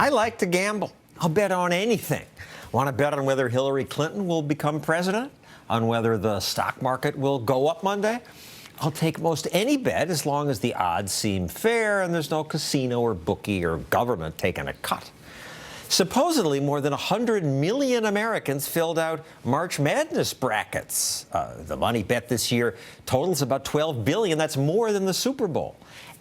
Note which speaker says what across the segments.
Speaker 1: I like to gamble. I'll bet on anything. Want to bet on whether Hillary Clinton will become president? On whether the stock market will go up Monday? I'll take most any bet as long as the odds seem fair and there's no casino or bookie or government taking a cut. Supposedly, more than 100 million Americans filled out March Madness brackets. The money bet this year totals about $12 billion. That's more than the Super Bowl.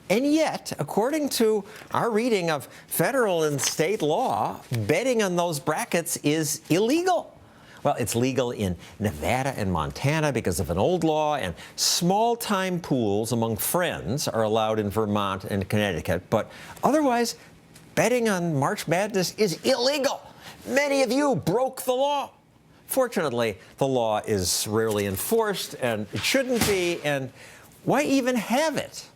Speaker 1: And yet, according to our reading of federal and state law, betting on those brackets is illegal. Well, it's legal in Nevada and Montana because of an old law, and small-time pools among friends are allowed in Vermont and Connecticut. But otherwise, betting on March Madness is illegal. Many of you broke the law. Fortunately, the law is rarely enforced, and it shouldn't be. And why even have it?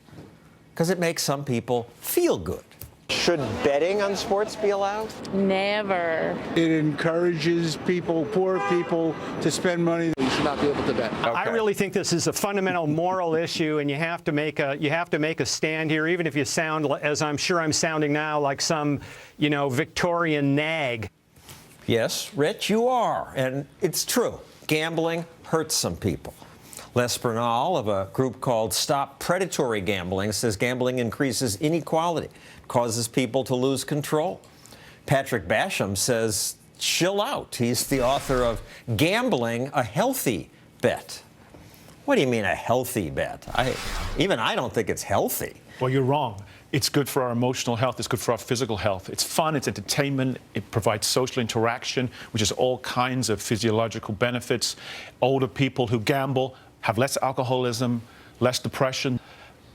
Speaker 1: Because it makes some people feel good. Should betting on sports be allowed?
Speaker 2: Never.
Speaker 3: It encourages people, poor people, to spend money.
Speaker 4: You should not be able to bet.
Speaker 5: Okay. I really think this is a fundamental moral issue, and you have to make a stand here, even if you sound, as I'm sure I'm sounding now, like some, Victorian nag.
Speaker 1: Yes, Rich, you are, and it's true. Gambling hurts some people. Les Bernal of a group called Stop Predatory Gambling says gambling increases inequality, causes people to lose control. Patrick Basham says chill out. He's the author of Gambling, a Healthy Bet. What do you mean a healthy bet? I don't think it's healthy.
Speaker 6: Well, you're wrong. It's good for our emotional health. It's good for our physical health. It's fun. It's entertainment. It provides social interaction, which has all kinds of physiological benefits. Older people who gamble have less alcoholism, less depression.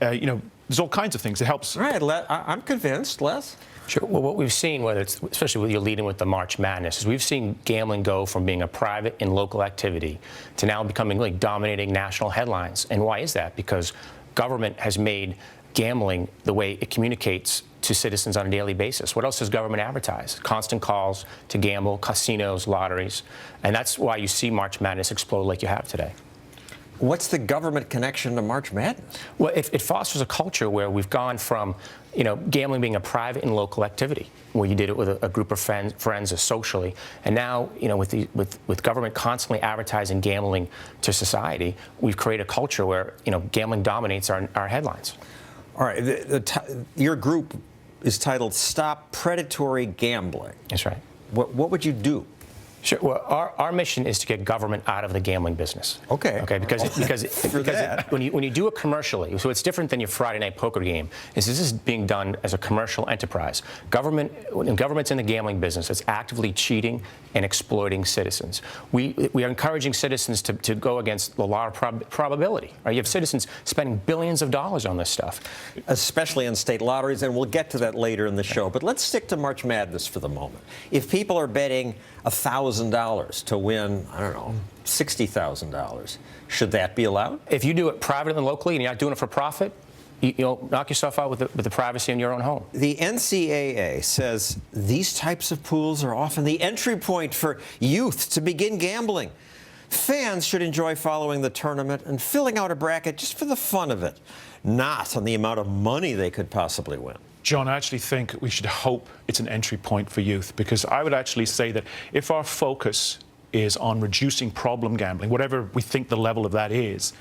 Speaker 6: There's all kinds of things. It helps.
Speaker 1: All right, I'm convinced, Les.
Speaker 7: Sure. Well, what we've seen, especially with you leading with the March Madness, is we've seen gambling go from being a private and local activity to now becoming like dominating national headlines. And why is that? Because government has made gambling the way it communicates to citizens on a daily basis. What else does government advertise? Constant calls to gamble, casinos, lotteries. And that's why you see March Madness explode like you have today.
Speaker 1: What's the government connection to March Madness?
Speaker 7: Well, it fosters a culture where we've gone from, gambling being a private and local activity, where you did it with a group of friends socially, and now, with government constantly advertising gambling to society, we've created a culture where, gambling dominates our headlines.
Speaker 1: All right, your group is titled Stop Predatory Gambling.
Speaker 7: That's right.
Speaker 1: What would you do?
Speaker 7: Sure. Well, our mission is to get government out of the gambling business.
Speaker 1: Okay.
Speaker 7: Okay. Because when you do it commercially, so it's different than your Friday night poker game. This is being done as a commercial enterprise. When government's in the gambling business, it's actively cheating and exploiting citizens. We are encouraging citizens to go against the law of probability. Right? You have citizens spending billions of dollars on this stuff,
Speaker 1: especially on state lotteries, and we'll get to that later in the show. But let's stick to March Madness for the moment. If people are betting $1,000 to win, I don't know, $60,000. Should that be allowed?
Speaker 7: If you do it privately and locally and you're not doing it for profit, you'll knock yourself out with the privacy in your own home.
Speaker 1: The NCAA says these types of pools are often the entry point for youth to begin gambling. Fans should enjoy following the tournament and filling out a bracket just for the fun of it, not on the amount of money they could possibly win.
Speaker 6: John, I actually think we should hope it's an entry point for youth, because I would actually say that if our focus is on reducing problem gambling, whatever we think the level of that is,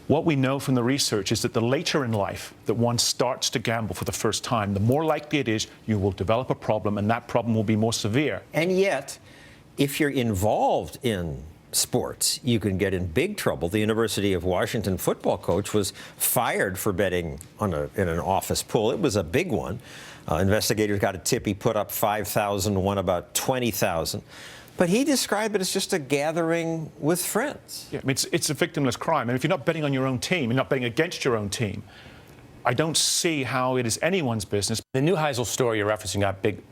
Speaker 6: what we know from the research is that the later in life that one starts to gamble for the first time, the more likely it is you will develop a problem, and that problem will be more severe.
Speaker 1: And yet, if you're involved in sports, you can get in big trouble. The University of Washington football coach was fired for betting in an office pool. It was a big one. Investigators got a tip. He put up $5,000, won about $20,000. But he described it as just a gathering with friends.
Speaker 6: Yeah, I mean, it's a victimless crime. And if you're not betting on your own team, you're not betting against your own team, I don't see how it is anyone's business.
Speaker 7: The Neuheisel story you're referencing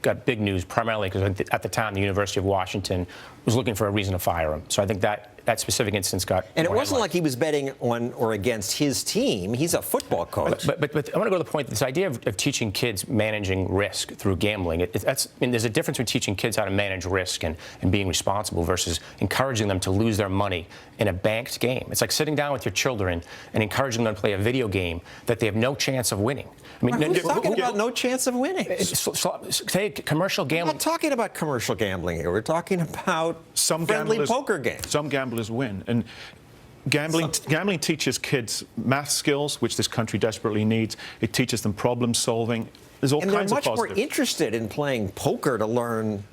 Speaker 7: got big news, primarily because at the time the University of Washington was looking for a reason to fire him. So I think that that specific instance got.
Speaker 1: And it
Speaker 7: more
Speaker 1: wasn't
Speaker 7: headlines.
Speaker 1: like he was betting on or against his team. He's a football coach.
Speaker 7: But I want to go to the point, this idea of teaching kids managing risk through gambling, there's a difference between teaching kids how to manage risk and being responsible versus encouraging them to lose their money in a banked game. It's like sitting down with your children and encouraging them to play a video game that they have no chance of winning. I mean,
Speaker 1: Who's talking about no chance of winning?
Speaker 7: Say commercial
Speaker 1: We're
Speaker 7: gambling.
Speaker 1: not talking about commercial gambling here. We're talking about friendly poker games.
Speaker 6: Some gamblers win. And gambling teaches kids math skills, which this country desperately needs. It teaches them problem solving. There's all
Speaker 1: And they're
Speaker 6: kinds of
Speaker 1: much more
Speaker 6: positives.
Speaker 1: interested in playing poker to learn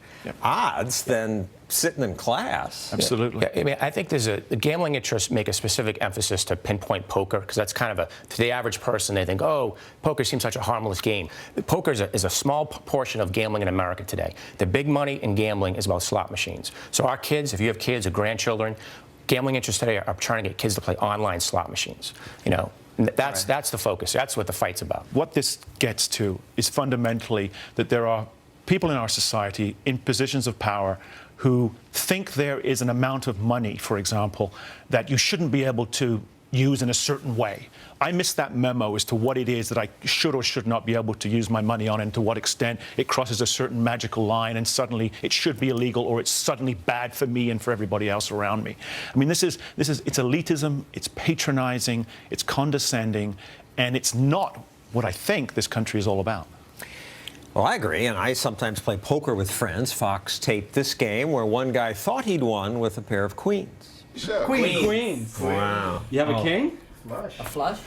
Speaker 1: odds than sitting in class.
Speaker 6: Absolutely.
Speaker 7: Yeah, I mean, I think the gambling interests make a specific emphasis to pinpoint poker because that's kind of to the average person, they think, oh, poker seems such a harmless game. Poker is a small portion of gambling in America today. The big money in gambling is about slot machines. So our kids, if you have kids or grandchildren, gambling interests today are trying to get kids to play online slot machines. That's the focus. That's what the fight's about.
Speaker 6: What this gets to is fundamentally that there are people in our society in positions of power who think there is an amount of money, for example, that you shouldn't be able to use in a certain way. I missed that memo as to what it is that I should or should not be able to use my money on and to what extent it crosses a certain magical line and suddenly it should be illegal or it's suddenly bad for me and for everybody else around me. I mean, it's elitism, it's patronizing, it's condescending, and it's not what I think this country is all about.
Speaker 1: Well, I agree, and I sometimes play poker with friends. Fox taped this game where one guy thought he'd won with a pair of queens.
Speaker 2: Sure.
Speaker 4: Queens.
Speaker 1: Wow.
Speaker 4: You have a king?
Speaker 2: A flush?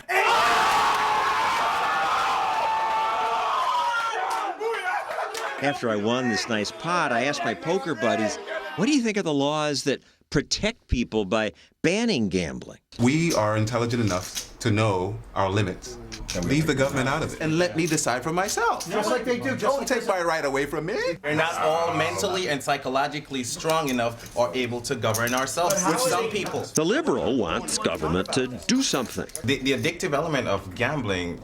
Speaker 8: After I won this nice pot, I asked my poker buddies, what do you think of the laws that protect people by banning gambling?
Speaker 9: We are intelligent enough to know our limits. Leave the government out of it and let me decide for myself.
Speaker 3: Just like they do.
Speaker 9: Don't take my right away from me.
Speaker 2: We're not all mentally and psychologically strong enough or able to govern ourselves, which some people.
Speaker 8: The liberal wants government to do something.
Speaker 2: The addictive element of gambling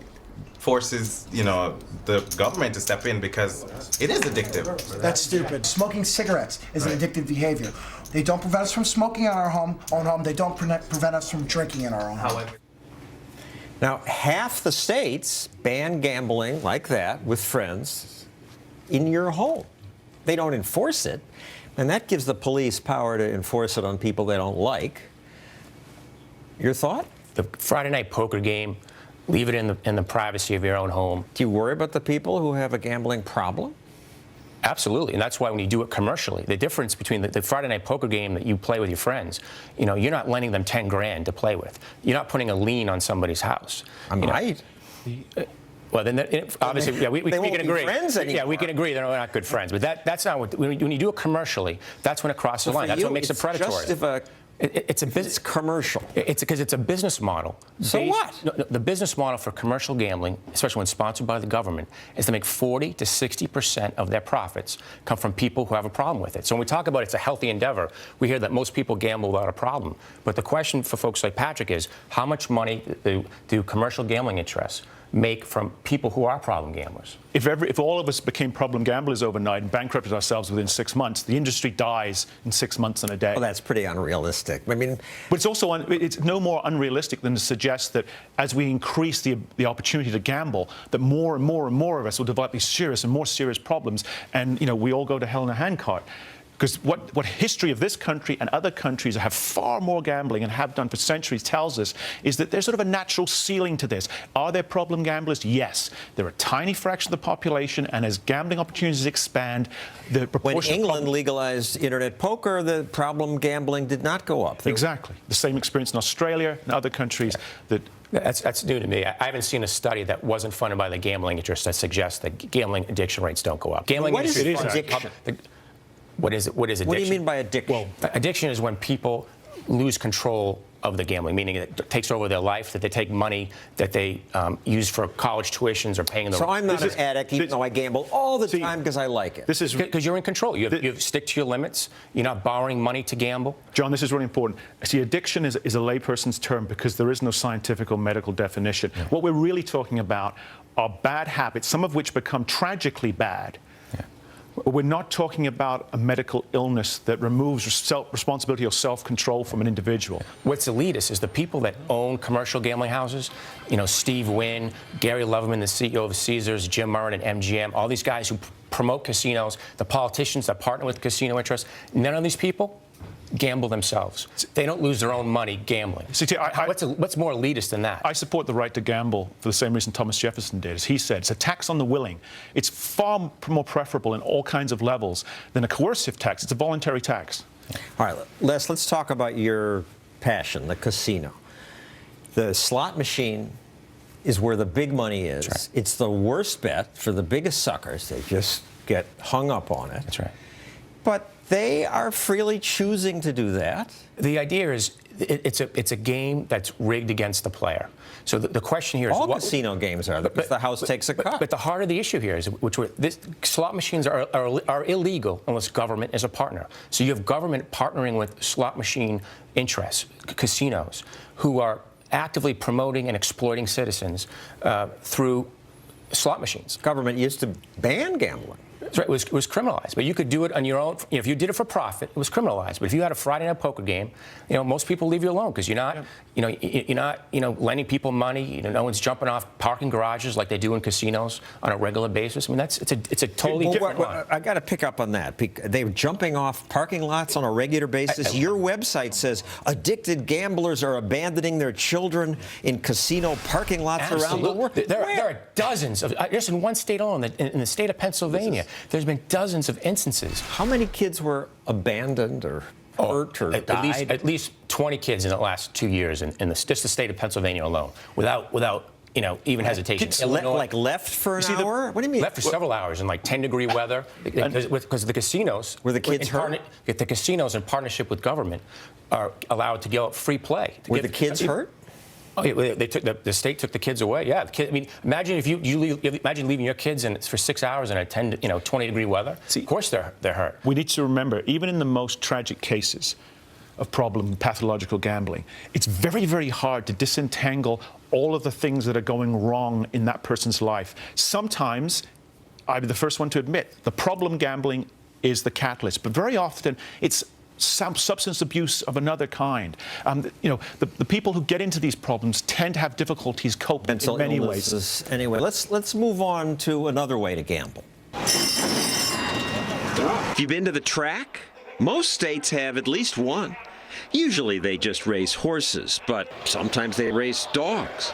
Speaker 2: forces, the government to step in because it is addictive.
Speaker 10: That's stupid. Smoking cigarettes is an addictive behavior. They don't prevent us from smoking in our own home. They don't prevent us from drinking in our own home.
Speaker 2: However,
Speaker 1: Now, half the states ban gambling like that with friends in your home. They don't enforce it, and that gives the police power to enforce it on people they don't like. Your thought?
Speaker 7: The Friday night poker game, leave it in the privacy of your own home.
Speaker 1: Do you worry about the people who have a gambling problem?
Speaker 7: Absolutely, and that's why when you do it commercially, the difference between the Friday night poker game that you play with your friends, you're not lending them 10 grand to play with. You're not putting a lien on somebody's house.
Speaker 1: I might.
Speaker 7: Well, then obviously, yeah, we
Speaker 1: They won't
Speaker 7: can
Speaker 1: be
Speaker 7: agree.
Speaker 1: friends
Speaker 7: Yeah,
Speaker 1: anymore.
Speaker 7: we can agree they're not good friends. But that's not what when you do it commercially. That's when it crosses the line. That's what makes it predatory.
Speaker 1: Just if
Speaker 7: It's a
Speaker 1: it's
Speaker 7: business
Speaker 1: commercial.
Speaker 7: It's because it's a business model.
Speaker 1: So what?
Speaker 7: No, the business model for commercial gambling, especially when sponsored by the government, is to make 40 to 60% of their profits come from people who have a problem with it. So when we talk about it's a healthy endeavor, we hear that most people gamble without a problem. But the question for folks like Patrick is, how much money do commercial gambling interests make from people who are problem gamblers?
Speaker 6: If all of us became problem gamblers overnight and bankrupted ourselves within 6 months, the industry dies in 6 months and a day.
Speaker 1: Well, that's pretty unrealistic. I mean,
Speaker 6: But it's also it's no more unrealistic than to suggest that as we increase the opportunity to gamble, that more and more and more of us will develop these serious and more serious problems, and we all go to hell in a handcart. Because what history of this country and other countries that have far more gambling and have done for centuries tells us is that there's sort of a natural ceiling to this. Are there problem gamblers? Yes. They're a tiny fraction of the population, and as gambling opportunities expand, the proportion
Speaker 1: when
Speaker 6: of
Speaker 1: England legalized internet poker, the problem gambling did not go up.
Speaker 6: Exactly. The same experience in Australia and other countries that
Speaker 7: That's new to me. I haven't seen a study that wasn't funded by the gambling interest that suggests that gambling addiction rates don't go up. Gambling
Speaker 1: What is
Speaker 7: industry-
Speaker 1: addiction?
Speaker 7: What is addiction?
Speaker 1: What do you mean by addiction?
Speaker 7: Well, addiction is when people lose control of the gambling, meaning it takes over their life, that they take money that they use for college tuitions or paying the.
Speaker 1: So I'm not an addict, even though I gamble all the time because I like it.
Speaker 6: this is
Speaker 7: Because you're in control. You stick to your limits. You're not borrowing money to gamble.
Speaker 6: John, this is really important. See, addiction is a layperson's term because there is no scientific or medical definition.
Speaker 7: Yeah.
Speaker 6: What we're really talking about are bad habits, some of which become tragically bad, We're not talking about a medical illness that removes responsibility or self-control from an individual.
Speaker 7: What's elitist is the people that own commercial gambling houses, you know, Steve Wynn, Gary Leverman, the CEO of Caesars, Jim Murren at MGM, all these guys who promote casinos, the politicians that partner with casino interests, none of these people gamble themselves. They don't lose their own money gambling.
Speaker 6: See,
Speaker 7: what's more elitist than that?
Speaker 6: I support the right to gamble for the same reason Thomas Jefferson did. As he said, it's a tax on the willing. It's far more preferable in all kinds of levels than a coercive tax. It's a voluntary tax.
Speaker 1: All right, Les, let's talk about your passion, the casino. The slot machine is where the big money is.
Speaker 7: That's right.
Speaker 1: It's the worst bet for the biggest suckers. They just get hung up on it.
Speaker 7: That's right.
Speaker 1: But they are freely choosing to do that.
Speaker 7: The idea is it's a game that's rigged against the player. So the question here is
Speaker 1: all casino games are, because the house takes a cut.
Speaker 7: But the heart of the issue here is, slot machines are illegal unless government is a partner. So you have government partnering with slot machine interests, casinos, who are actively promoting and exploiting citizens through slot machines.
Speaker 1: Government used to ban gambling.
Speaker 7: That's right. It was criminalized, but you could do it on your own. You know, if you did it for profit, it was criminalized. But if you had a Friday night poker game, you know, most people leave you alone because you're not, you're not, lending people money. You know, no one's jumping off parking garages like they do in casinos on a regular basis. I mean, it's a totally different line.
Speaker 1: I got to pick up on that. They're jumping off parking lots on a regular basis. Your website says addicted gamblers are abandoning their children in casino parking lots around the world.
Speaker 7: There are dozens of, just in one state alone, in the state of Pennsylvania. There's been dozens of instances.
Speaker 1: How many kids were abandoned or hurt or died?
Speaker 7: At least 20 kids in the last 2 years in just the state of Pennsylvania alone, without even hesitation.
Speaker 1: Kids left for an hour? What do you mean?
Speaker 7: Left for several hours in like 10-degree weather because the casinos
Speaker 1: were the kids hurt.
Speaker 7: The casinos in partnership with government are allowed to go out free play.
Speaker 1: Were the kids hurt?
Speaker 7: Oh, yeah, the state took the kids away. Yeah, I mean, imagine if imagine leaving your kids for 6 hours in a 20-degree weather. Of course, they're hurt.
Speaker 6: We need to remember, even in the most tragic cases of pathological gambling, it's very, very hard to disentangle all of the things that are going wrong in that person's life. Sometimes, I'd be the first one to admit, the problem gambling is the catalyst, but very often it's some substance abuse of another kind. The people who get into these problems tend to have difficulties coping in many ways.
Speaker 1: Anyway, let's move on to another way to gamble.
Speaker 8: Have you been to the track? Most states have at least one. Usually they just race horses, but sometimes they race dogs.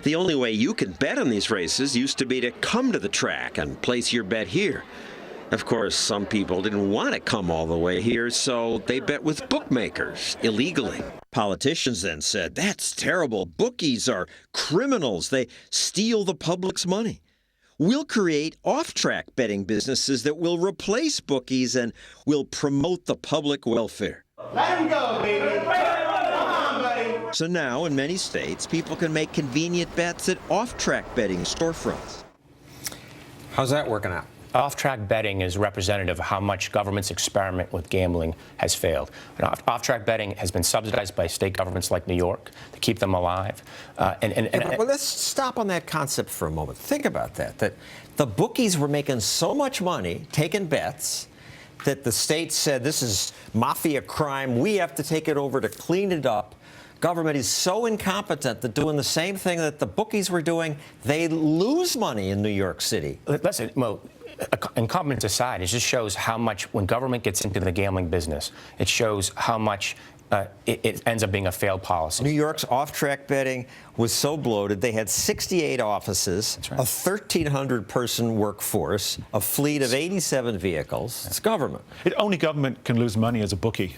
Speaker 8: The only way you could bet on these races used to be to come to the track and place your bet here. Of course, some people didn't want to come all the way here, so they bet with bookmakers illegally. Politicians then said, that's terrible. Bookies are criminals. They steal the public's money. We'll create off-track betting businesses that will replace bookies and will promote the public welfare.
Speaker 4: Let him go, baby. Come on, buddy.
Speaker 8: So now, in many states, people can make convenient bets at off-track betting storefronts.
Speaker 1: How's that working out?
Speaker 7: Off-track betting is representative of how much government's experiment with gambling has failed. Off-track betting has been subsidized by state governments like New York to keep them alive.
Speaker 1: Well, let's stop on that concept for a moment. Think about that the bookies were making so much money taking bets that the state said, this is mafia crime. We have to take it over to clean it up. Government is so incompetent that doing the same thing that the bookies were doing, they lose money in New York City.
Speaker 7: Listen, well, incompetence aside, it just shows how much, when government gets into the gambling business, it shows how much it ends up being a failed policy.
Speaker 1: New York's off-track betting was so bloated, they had 68 offices,
Speaker 7: That's right.
Speaker 1: a 1,300-person workforce, a fleet of 87 vehicles. It's government.
Speaker 6: Only government can lose money as a bookie.